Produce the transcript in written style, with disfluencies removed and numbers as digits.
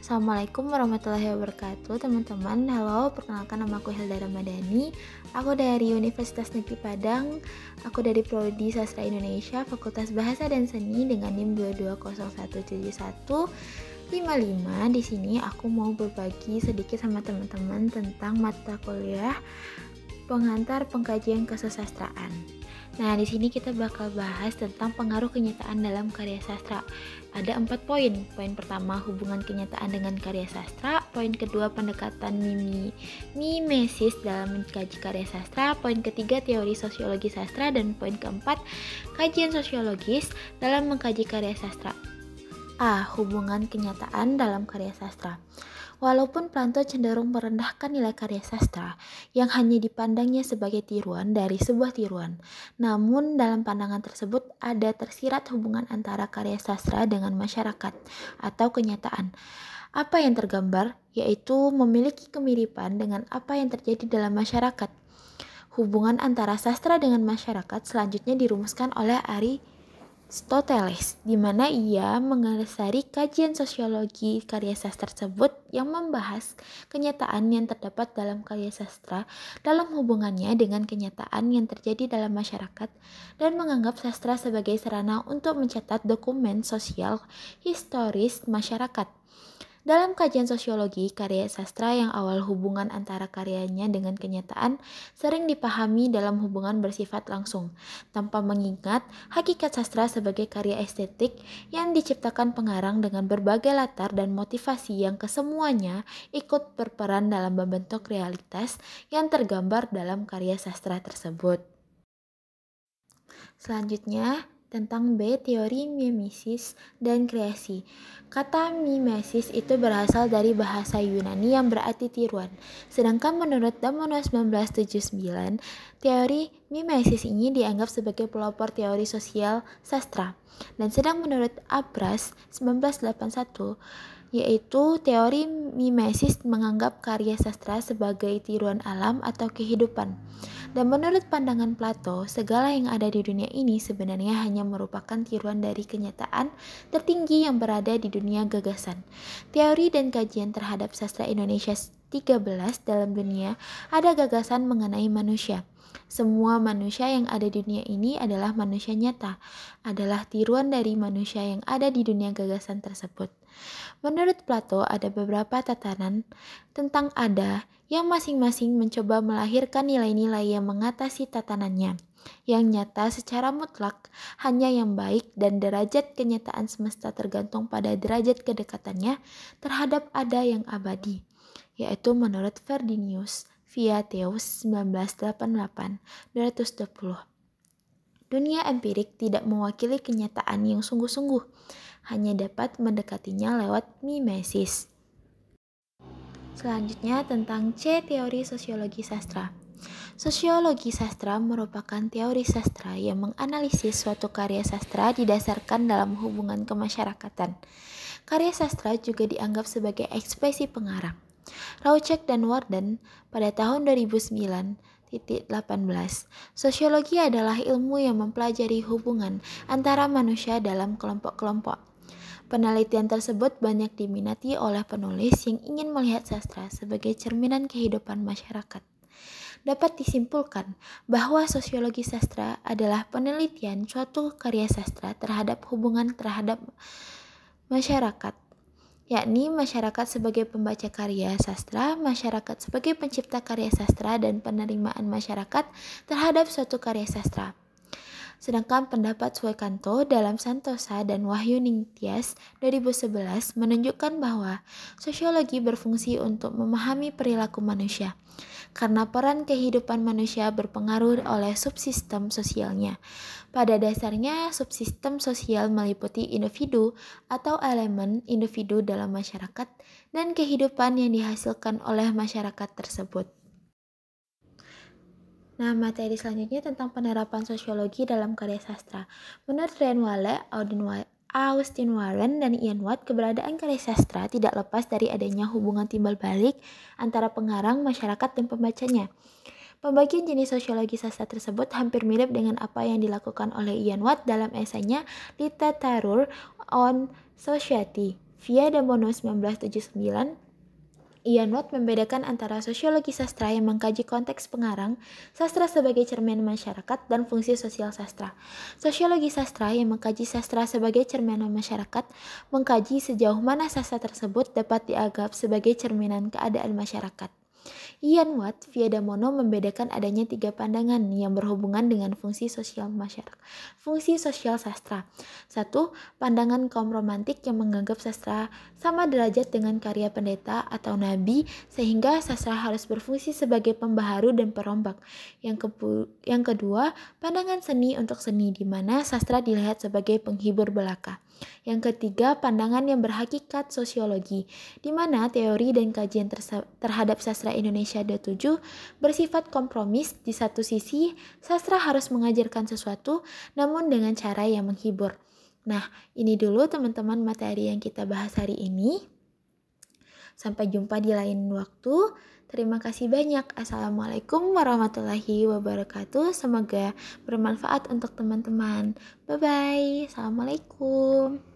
Assalamualaikum warahmatullahi wabarakatuh teman-teman. Halo, perkenalkan nama aku Hilda Ramadhani. Aku dari Universitas Negeri Padang. Aku dari Prodi Sastra Indonesia, Fakultas Bahasa dan Seni dengan NIM 22017155. Di sini aku mau berbagi sedikit sama teman-teman tentang mata kuliah pengantar pengkajian kesusastraan. Nah, di sini kita bakal bahas tentang pengaruh kenyataan dalam karya sastra. Ada 4 poin. Poin pertama, hubungan kenyataan dengan karya sastra. Poin kedua, pendekatan mimesis dalam mengkaji karya sastra. Poin ketiga, teori sosiologi sastra. Dan poin keempat, kajian sosiologis dalam mengkaji karya sastra. A. Hubungan kenyataan dalam karya sastra. Walaupun Planto cenderung merendahkan nilai karya sastra yang hanya dipandangnya sebagai tiruan dari sebuah tiruan, namun dalam pandangan tersebut ada tersirat hubungan antara karya sastra dengan masyarakat atau kenyataan. Apa yang tergambar yaitu memiliki kemiripan dengan apa yang terjadi dalam masyarakat. Hubungan antara sastra dengan masyarakat selanjutnya dirumuskan oleh Aristoteles, di mana ia mengasari kajian sosiologi karya sastra tersebut yang membahas kenyataan yang terdapat dalam karya sastra dalam hubungannya dengan kenyataan yang terjadi dalam masyarakat dan menganggap sastra sebagai sarana untuk mencatat dokumen sosial historis masyarakat. Dalam kajian sosiologi karya sastra yang awal hubungan antara karyanya dengan kenyataan sering dipahami dalam hubungan bersifat langsung, tanpa mengingat hakikat sastra sebagai karya estetik yang diciptakan pengarang dengan berbagai latar dan motivasi yang kesemuanya ikut berperan dalam membentuk realitas yang tergambar dalam karya sastra tersebut. Selanjutnya, tentang B, teori mimesis dan kreasi. Kata mimesis itu berasal dari bahasa Yunani yang berarti tiruan. Sedangkan menurut Damono 1979, teori mimesis ini dianggap sebagai pelopor teori sosial sastra. Dan sedang menurut Abras 1981, yaitu teori mimesis menganggap karya sastra sebagai tiruan alam atau kehidupan. Dan menurut pandangan Plato, segala yang ada di dunia ini sebenarnya hanya merupakan tiruan dari kenyataan tertinggi yang berada di dunia gagasan. Teori dan kajian terhadap sastra Indonesia 13 dalam dunia ada gagasan mengenai manusia. Semua manusia yang ada di dunia ini adalah manusia nyata, adalah tiruan dari manusia yang ada di dunia gagasan tersebut. Menurut Plato, ada beberapa tatanan tentang ada yang masing-masing mencoba melahirkan nilai-nilai yang mengatasi tatanannya. Yang nyata secara mutlak hanya yang baik dan derajat kenyataan semesta tergantung pada derajat kedekatannya terhadap ada yang abadi, yaitu menurut Ferdinius Viateus 1988-220. Dunia empirik tidak mewakili kenyataan yang sungguh-sungguh, hanya dapat mendekatinya lewat mimesis. Selanjutnya tentang C, teori sosiologi sastra. Sosiologi sastra merupakan teori sastra yang menganalisis suatu karya sastra didasarkan dalam hubungan kemasyarakatan. Karya sastra juga dianggap sebagai ekspresi pengarang. Raucek dan Warden pada tahun 2009-18. Sosiologi adalah ilmu yang mempelajari hubungan antara manusia dalam kelompok-kelompok. Penelitian tersebut banyak diminati oleh penulis yang ingin melihat sastra sebagai cerminan kehidupan masyarakat. Dapat disimpulkan bahwa sosiologi sastra adalah penelitian suatu karya sastra terhadap hubungan terhadap masyarakat, yakni masyarakat sebagai pembaca karya sastra, masyarakat sebagai pencipta karya sastra, dan penerimaan masyarakat terhadap suatu karya sastra. Sedangkan pendapat Suekanto dalam Santosa dan Wahyu Ningtyas 2011 menunjukkan bahwa sosiologi berfungsi untuk memahami perilaku manusia, karena peran kehidupan manusia berpengaruh oleh subsistem sosialnya. Pada dasarnya, subsistem sosial meliputi individu atau elemen individu dalam masyarakat dan kehidupan yang dihasilkan oleh masyarakat tersebut. Nah, materi selanjutnya tentang penerapan sosiologi dalam karya sastra. Menurut Renwale, Austin Warren, dan Ian Watt, keberadaan karya sastra tidak lepas dari adanya hubungan timbal balik antara pengarang, masyarakat, dan pembacanya. Pembagian jenis sosiologi sastra tersebut hampir mirip dengan apa yang dilakukan oleh Ian Watt dalam esainya Literature on Society Via dan Bono 1979, Ian Watt membedakan antara sosiologi sastra yang mengkaji konteks pengarang, sastra sebagai cermin masyarakat, dan fungsi sosial sastra. Sosiologi sastra yang mengkaji sastra sebagai cerminan masyarakat, mengkaji sejauh mana sastra tersebut dapat dianggap sebagai cerminan keadaan masyarakat. Ian Watt, via Damono membedakan adanya 3 pandangan yang berhubungan dengan fungsi sosial masyarakat. Fungsi sosial sastra. 1. Pandangan kaum romantik yang menganggap sastra sama derajat dengan karya pendeta atau nabi, sehingga sastra harus berfungsi sebagai pembaharu dan perombak. Yang kedua, pandangan seni untuk seni, di mana sastra dilihat sebagai penghibur belaka. Yang ketiga, pandangan yang berhakikat sosiologi, di mana teori dan kajian terhadap sastra Indonesia 27 bersifat kompromis. Di satu sisi, sastra harus mengajarkan sesuatu, namun dengan cara yang menghibur. Nah, ini dulu teman-teman materi yang kita bahas hari ini. Sampai jumpa di lain waktu. Terima kasih banyak. Assalamualaikum warahmatullahi wabarakatuh. Semoga bermanfaat untuk teman-teman. Bye-bye. Assalamualaikum.